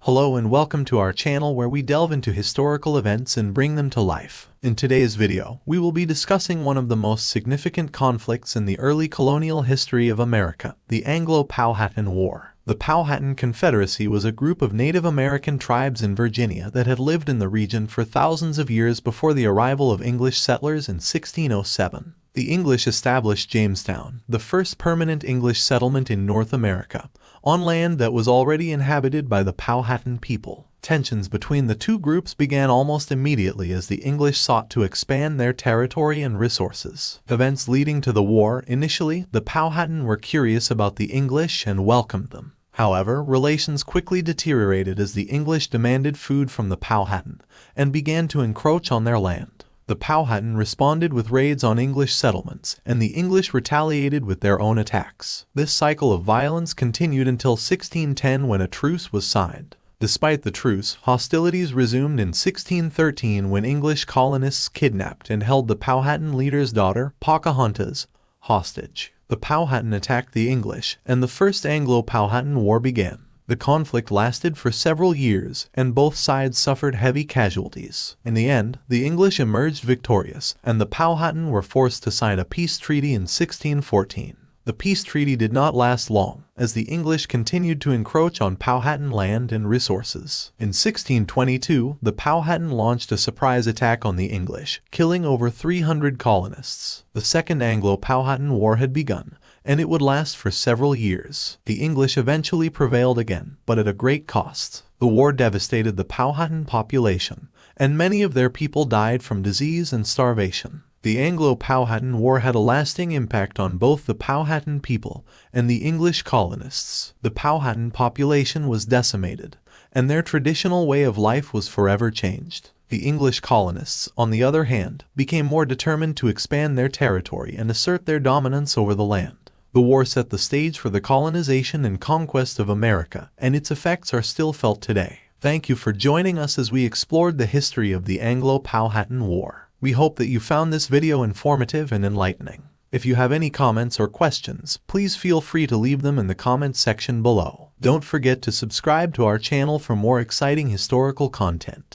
Hello and welcome to our channel where we delve into historical events and bring them to life. In today's video, we will be discussing one of the most significant conflicts in the early colonial history of America, the Anglo-Powhatan War. The Powhatan Confederacy was a group of Native American tribes in Virginia that had lived in the region for thousands of years before the arrival of English settlers in 1607. The English established Jamestown, the first permanent English settlement in North America, on land that was already inhabited by the Powhatan people. Tensions between the two groups began almost immediately as the English sought to expand their territory and resources. Events leading to the war: initially, the Powhatan were curious about the English and welcomed them. However, relations quickly deteriorated as the English demanded food from the Powhatan and began to encroach on their land. The Powhatan responded with raids on English settlements, and the English retaliated with their own attacks. This cycle of violence continued until 1610 when a truce was signed. Despite the truce, hostilities resumed in 1613 when English colonists kidnapped and held the Powhatan leader's daughter, Pocahontas, hostage. The Powhatan attacked the English, and the First Anglo-Powhatan War began. The conflict lasted for several years, and both sides suffered heavy casualties. In the end, the English emerged victorious, and the Powhatan were forced to sign a peace treaty in 1614. The peace treaty did not last long, as the English continued to encroach on Powhatan land and resources. In 1622, the Powhatan launched a surprise attack on the English, killing over 300 colonists. The Second Anglo-Powhatan War had begun, and it would last for several years. The English eventually prevailed again, but at a great cost. The war devastated the Powhatan population, and many of their people died from disease and starvation. The Anglo-Powhatan War had a lasting impact on both the Powhatan people and the English colonists. The Powhatan population was decimated, and their traditional way of life was forever changed. The English colonists, on the other hand, became more determined to expand their territory and assert their dominance over the land. The war set the stage for the colonization and conquest of America, and its effects are still felt today. Thank you for joining us as we explored the history of the Anglo-Powhatan War. We hope that you found this video informative and enlightening. If you have any comments or questions, please feel free to leave them in the comments section below. Don't forget to subscribe to our channel for more exciting historical content.